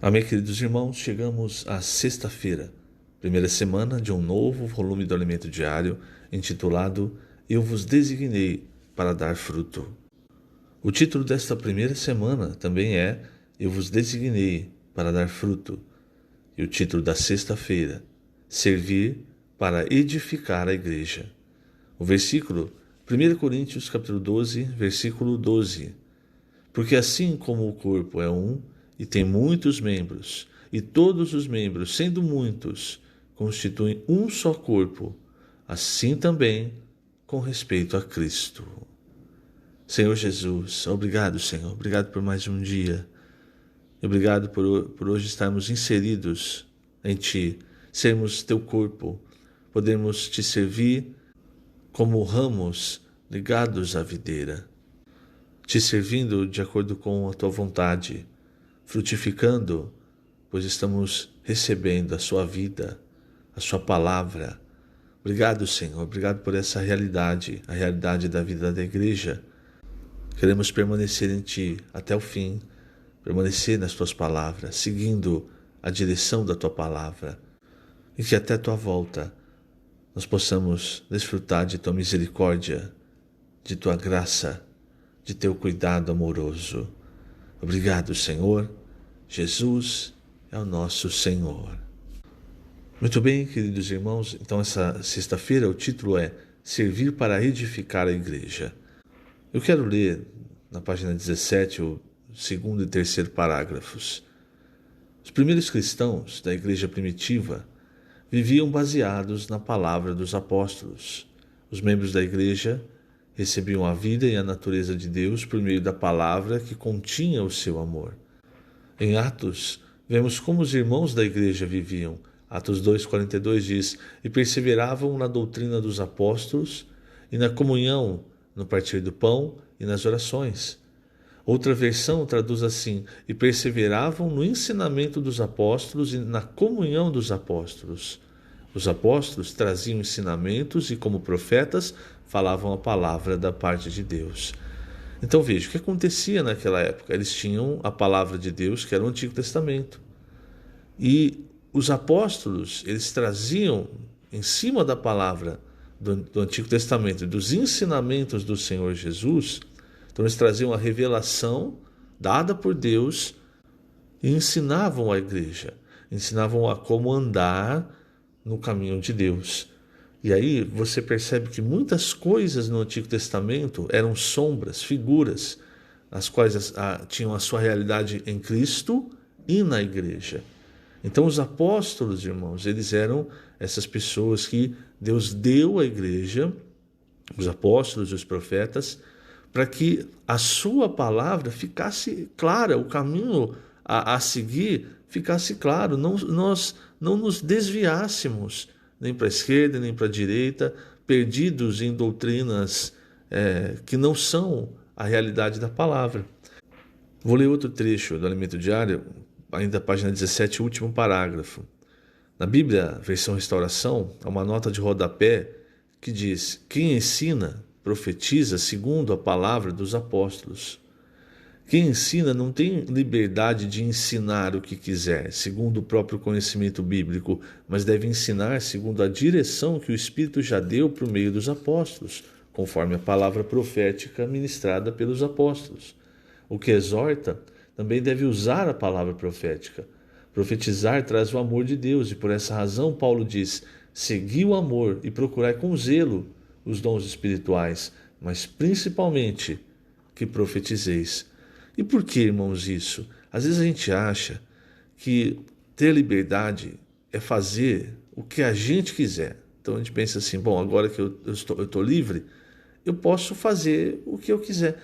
Amém, queridos irmãos, chegamos à sexta-feira, primeira semana de um novo volume do Alimento Diário, intitulado Eu vos designei para dar fruto. O título desta primeira semana também é Eu vos designei para dar fruto. E o título da sexta-feira, Servir para edificar a igreja. O versículo, 1 Coríntios capítulo 12, versículo 12. Porque assim como o corpo é um, e tem muitos membros, e todos os membros, sendo muitos, constituem um só corpo, assim também com respeito a Cristo. Senhor Jesus, obrigado, Senhor, obrigado por mais um dia. Obrigado por hoje estarmos inseridos em Ti, sermos Teu corpo, podemos Te servir como ramos ligados à videira, Te servindo de acordo com a Tua vontade, frutificando, pois estamos recebendo a Sua vida, a Sua palavra. Obrigado, Senhor, obrigado por essa realidade, a realidade da vida da igreja. Queremos permanecer em Ti até o fim, permanecer nas Tuas palavras, seguindo a direção da Tua palavra, e que até a Tua volta nós possamos desfrutar de Tua misericórdia, de Tua graça, de Teu cuidado amoroso. Obrigado, Senhor. Jesus é o nosso Senhor. Muito bem, queridos irmãos, então essa sexta-feira o título é Servir para edificar a igreja. Eu quero ler na página 17 o segundo e terceiro parágrafos. Os primeiros cristãos da igreja primitiva viviam baseados na palavra dos apóstolos. Os membros da igreja recebiam a vida e a natureza de Deus por meio da palavra que continha o seu amor. Em Atos, vemos como os irmãos da igreja viviam. Atos 2,42 diz, e perseveravam na doutrina dos apóstolos e na comunhão, no partir do pão e nas orações. Outra versão traduz assim, e perseveravam no ensinamento dos apóstolos e na comunhão dos apóstolos. Os apóstolos traziam ensinamentos e, como profetas, falavam a palavra da parte de Deus. Então veja, o que acontecia naquela época? Eles tinham a palavra de Deus, que era o Antigo Testamento. E os apóstolos, eles traziam, em cima da palavra do Antigo Testamento, dos ensinamentos do Senhor Jesus, então eles traziam a revelação dada por Deus e ensinavam a igreja, ensinavam a como andar no caminho de Deus. E aí você percebe que muitas coisas no Antigo Testamento eram sombras, figuras, as quais tinham a sua realidade em Cristo e na igreja. Então os apóstolos, irmãos, eles eram essas pessoas que Deus deu à igreja, os apóstolos e os profetas, para que a sua palavra ficasse clara, o caminho a seguir ficasse claro, nós não nos desviássemos nem para a esquerda, nem para a direita, perdidos em doutrinas que não são a realidade da palavra. Vou ler outro trecho do Alimento Diário, ainda página 17, último parágrafo. Na Bíblia, versão Restauração, há uma nota de rodapé que diz, quem ensina, profetiza segundo a palavra dos apóstolos. Quem ensina não tem liberdade de ensinar o que quiser, segundo o próprio conhecimento bíblico, mas deve ensinar segundo a direção que o Espírito já deu por meio dos apóstolos, conforme a palavra profética ministrada pelos apóstolos. O que exorta também deve usar a palavra profética. Profetizar traz o amor de Deus, e por essa razão Paulo diz, segui o amor e procurai com zelo os dons espirituais, mas principalmente que profetizeis. E por que, irmãos, isso? Às vezes a gente acha que ter liberdade é fazer o que a gente quiser. Então a gente pensa assim, bom, agora que eu estou livre, eu posso fazer o que eu quiser.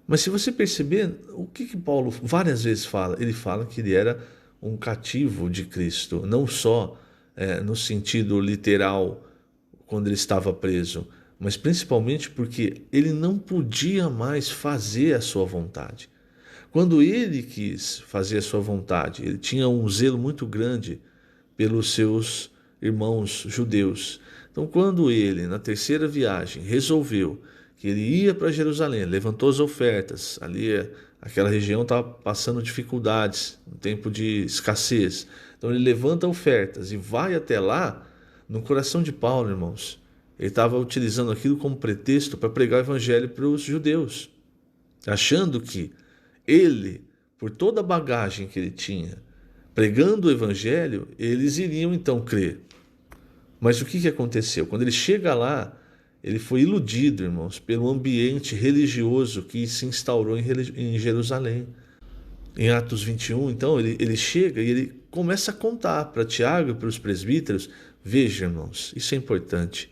Mas se você perceber, o que Paulo várias vezes fala? Ele fala que ele era um cativo de Cristo, não só no sentido literal, quando ele estava preso, mas principalmente porque ele não podia mais fazer a sua vontade. Quando ele quis fazer a sua vontade, ele tinha um zelo muito grande pelos seus irmãos judeus. Então, quando ele, na terceira viagem, resolveu que ele ia para Jerusalém, levantou as ofertas, ali Aquela região estava passando dificuldades, um tempo de escassez. Então ele levanta ofertas e vai até lá, no coração de Paulo, irmãos. Ele estava utilizando aquilo como pretexto para pregar o evangelho para os judeus, achando que ele, por toda a bagagem que ele tinha, pregando o evangelho, eles iriam então crer. Mas o que aconteceu? Quando ele chega lá, ele foi iludido, irmãos, pelo ambiente religioso que se instaurou em Jerusalém. Em Atos 21, então, ele chega e ele começa a contar para Tiago e para os presbíteros. Veja, irmãos, isso é importante.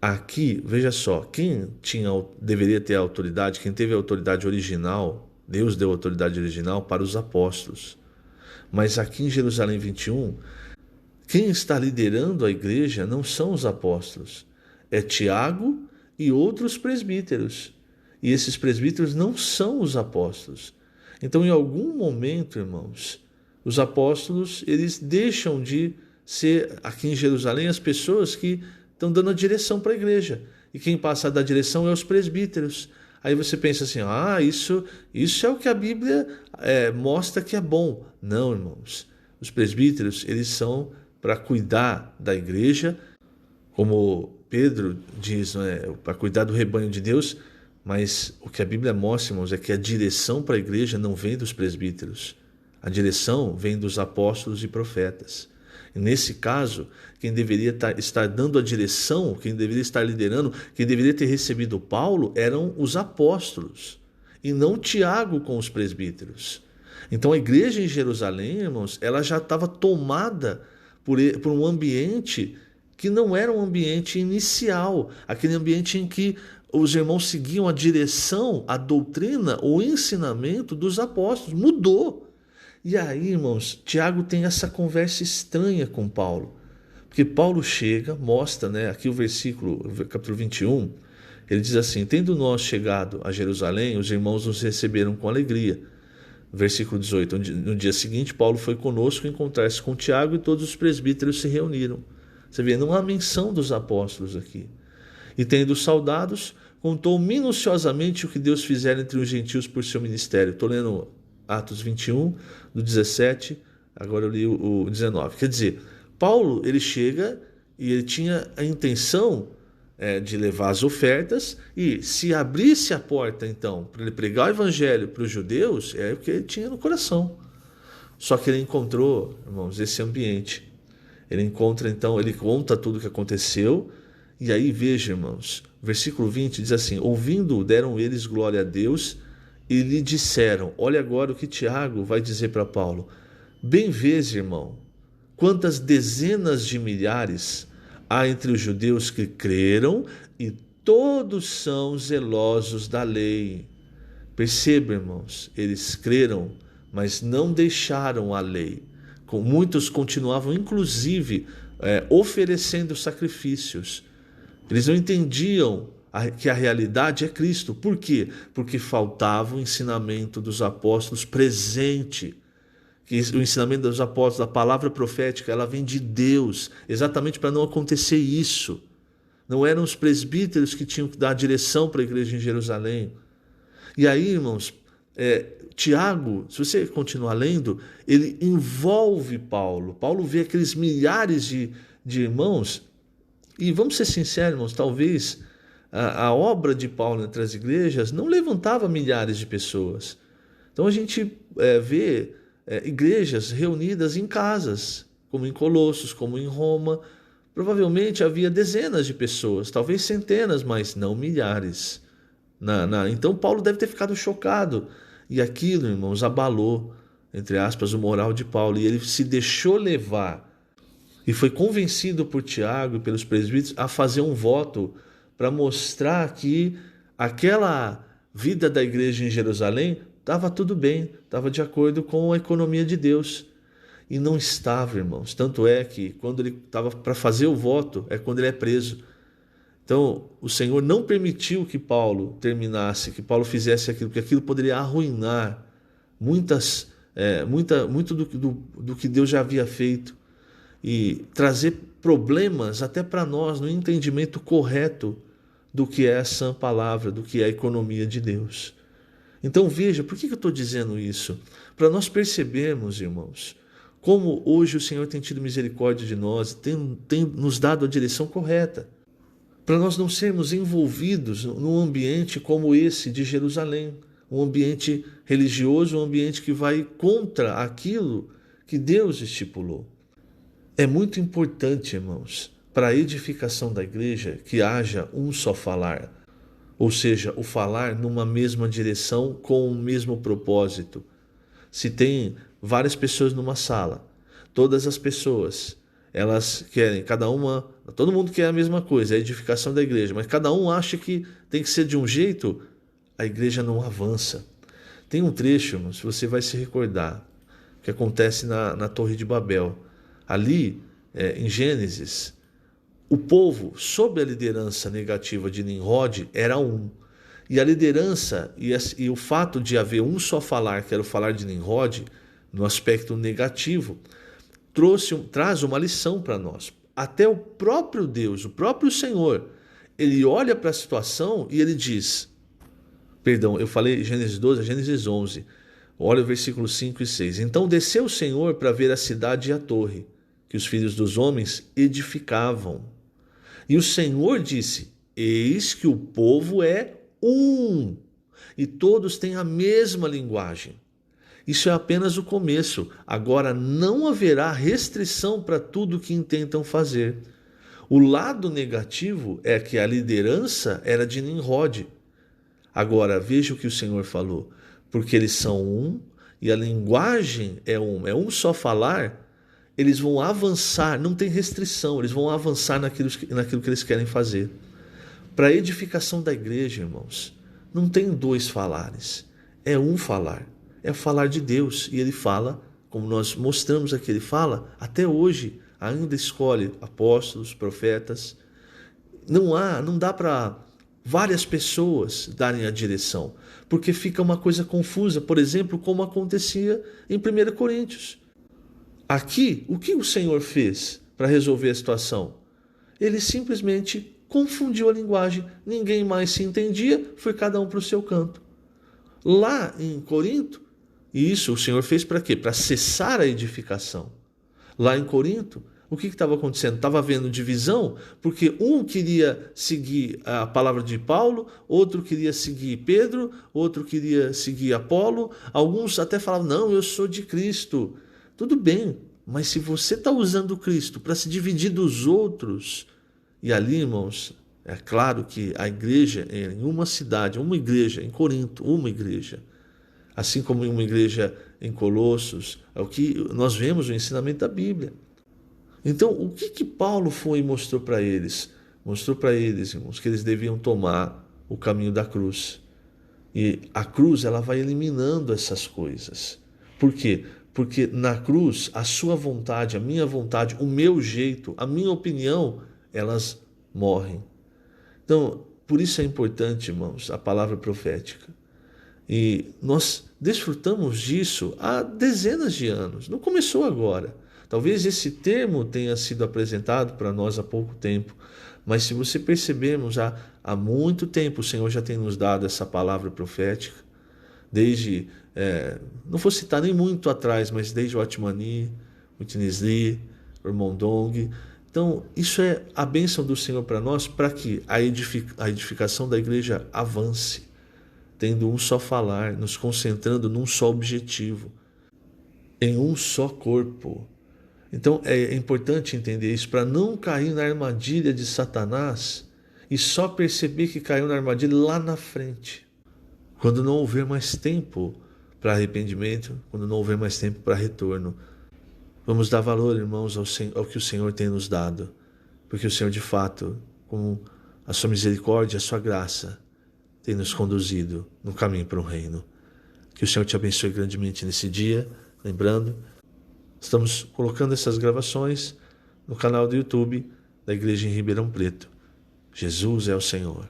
Aqui, veja só, quem deveria ter a autoridade, quem teve a autoridade original, Deus deu a autoridade original para os apóstolos. Mas aqui em Jerusalém 21, quem está liderando a igreja não são os apóstolos, é Tiago e outros presbíteros. E esses presbíteros não são os apóstolos. Então, em algum momento, irmãos, os apóstolos, eles deixam de ser, aqui em Jerusalém, as pessoas que estão dando a direção para a igreja. E quem passa a dar direção é os presbíteros. Aí você pensa assim, isso é o que a Bíblia mostra que é bom. Não, irmãos. Os presbíteros, eles são para cuidar da igreja, como Pedro diz, para cuidar do rebanho de Deus. Mas o que a Bíblia mostra, irmãos, é que a direção para a igreja não vem dos presbíteros. A direção vem dos apóstolos e profetas. E nesse caso, quem deveria estar dando a direção, quem deveria estar liderando, quem deveria ter recebido Paulo eram os apóstolos, e não Tiago com os presbíteros. Então a igreja em Jerusalém, irmãos, ela já estava tomada por um ambiente que não era um ambiente inicial, aquele ambiente em que os irmãos seguiam a direção, a doutrina, o ensinamento dos apóstolos. Mudou. E aí, irmãos, Tiago tem essa conversa estranha com Paulo. Porque Paulo chega, mostra, aqui o capítulo 21, ele diz assim: tendo nós chegado a Jerusalém, os irmãos nos receberam com alegria. Versículo 18, no dia seguinte, Paulo foi conosco encontrar-se com Tiago e todos os presbíteros se reuniram. Você vê, não há menção dos apóstolos aqui. E tendo saudades, contou minuciosamente o que Deus fizera entre os gentios por seu ministério. Estou lendo Atos 21, do 17, agora eu li o 19. Quer dizer, Paulo, ele chega e ele tinha a intenção de levar as ofertas, e se abrisse a porta, então, para ele pregar o evangelho para os judeus, é o que ele tinha no coração. Só que ele encontrou, irmãos, esse ambiente. Ele encontra, então, ele conta tudo o que aconteceu. E aí, veja, irmãos, versículo 20 diz assim: ouvindo, deram eles glória a Deus e lhe disseram. Olha agora o que Tiago vai dizer para Paulo: bem vês, irmão, quantas dezenas de milhares há entre os judeus que creram, e todos são zelosos da lei. Perceba, irmãos, eles creram, mas não deixaram a lei. Muitos continuavam, inclusive, oferecendo sacrifícios. Eles não entendiam que a realidade é Cristo. Por quê? Porque faltava o ensinamento dos apóstolos presente. Que o ensinamento dos apóstolos, a palavra profética, ela vem de Deus, exatamente para não acontecer isso. Não eram os presbíteros que tinham que dar a direção para a igreja em Jerusalém. E aí, irmãos, Tiago, se você continuar lendo, ele envolve Paulo. Paulo vê aqueles milhares de irmãos. E vamos ser sinceros, irmãos, talvez a obra de Paulo entre as igrejas não levantava milhares de pessoas. Então a gente vê igrejas reunidas em casas, como em Colossos, como em Roma. Provavelmente havia dezenas de pessoas, talvez centenas, mas não milhares. Então Paulo deve ter ficado chocado. E aquilo, irmãos, abalou, entre aspas, o moral de Paulo. E ele se deixou levar. E foi convencido por Tiago e pelos presbíteros a fazer um voto para mostrar que aquela vida da igreja em Jerusalém estava tudo bem, estava de acordo com a economia de Deus. E não estava, irmãos. Tanto é que quando ele estava para fazer o voto, é quando ele é preso. Então, o Senhor não permitiu que Paulo terminasse, que Paulo fizesse aquilo, porque aquilo poderia arruinar muito do que Deus já havia feito e trazer problemas até para nós no entendimento correto do que é a sã palavra, do que é a economia de Deus. Então veja, por que eu estou dizendo isso? Para nós percebermos, irmãos, como hoje o Senhor tem tido misericórdia de nós, tem nos dado a direção correta, para nós não sermos envolvidos num ambiente como esse de Jerusalém, um ambiente religioso, um ambiente que vai contra aquilo que Deus estipulou. É muito importante, irmãos, para a edificação da igreja que haja um só falar, ou seja, o falar numa mesma direção com o mesmo propósito. Se tem várias pessoas numa sala, todas as pessoas, elas querem, todo mundo quer a mesma coisa, a edificação da igreja, mas cada um acha que tem que ser de um jeito, a igreja não avança. Tem um trecho, irmãos, você vai se recordar, que acontece na Torre de Babel. Ali, em Gênesis, o povo, sob a liderança negativa de Nimrod, era um. E a liderança e o fato de haver um só falar, que era o falar de Nimrod, no aspecto negativo, traz uma lição para nós. Até o próprio Deus, o próprio Senhor, ele olha para a situação e ele diz, perdão, eu falei Gênesis 12, Gênesis 11, olha o versículo 5 e 6. Então desceu o Senhor para ver a cidade e a torre, que os filhos dos homens edificavam. E o Senhor disse, eis que o povo é um, e todos têm a mesma linguagem. Isso é apenas o começo. Agora não haverá restrição para tudo que intentam fazer. O lado negativo é que a liderança era de Nimrod. Agora veja o que o Senhor falou. Porque eles são um e a linguagem é um só falar, eles vão avançar, não tem restrição, eles vão avançar naquilo que eles querem fazer. Para a edificação da igreja, irmãos, não tem dois falares, é um falar. É o falar de Deus, e ele fala, como nós mostramos aqui, ele fala, até hoje, ainda escolhe apóstolos, profetas. Não dá para várias pessoas darem a direção, porque fica uma coisa confusa, por exemplo, como acontecia em 1 Coríntios. Aqui, o que o Senhor fez para resolver a situação? Ele simplesmente confundiu a linguagem, ninguém mais se entendia, foi cada um para o seu canto. Lá em Corinto, e isso o Senhor fez para quê? Para cessar a edificação. Lá em Corinto, o que estava acontecendo? Estava havendo divisão, porque um queria seguir a palavra de Paulo, outro queria seguir Pedro, outro queria seguir Apolo. Alguns até falavam, não, eu sou de Cristo. Tudo bem, mas se você está usando Cristo para se dividir dos outros, e ali, irmãos, é claro que a igreja em uma cidade, uma igreja em Corinto, uma igreja, assim como em uma igreja em Colossos, é o que nós vemos no ensinamento da Bíblia. Então, o que Paulo foi e mostrou para eles? Mostrou para eles, irmãos, que eles deviam tomar o caminho da cruz. E a cruz, ela vai eliminando essas coisas. Por quê? Porque na cruz, a sua vontade, a minha vontade, o meu jeito, a minha opinião, elas morrem. Então, por isso é importante, irmãos, a palavra profética. E nós desfrutamos disso há dezenas de anos. Não começou agora. Talvez esse termo tenha sido apresentado para nós há pouco tempo. Mas se você percebermos, há muito tempo o Senhor já tem nos dado essa palavra profética. Desde, não vou citar nem muito atrás, mas desde o Atmani, o Tinisli, o irmão Dong. Então, isso é a bênção do Senhor para nós, para que a edificação da igreja avance, tendo um só falar, nos concentrando num só objetivo, em um só corpo. Então, é importante entender isso, para não cair na armadilha de Satanás e só perceber que caiu na armadilha lá na frente, quando não houver mais tempo para arrependimento, quando não houver mais tempo para retorno. Vamos dar valor, irmãos, ao que o Senhor tem nos dado, porque o Senhor, de fato, com a sua misericórdia, a sua graça, tem nos conduzido no caminho para o reino. Que o Senhor te abençoe grandemente nesse dia. Lembrando, estamos colocando essas gravações no canal do YouTube da Igreja em Ribeirão Preto. Jesus é o Senhor.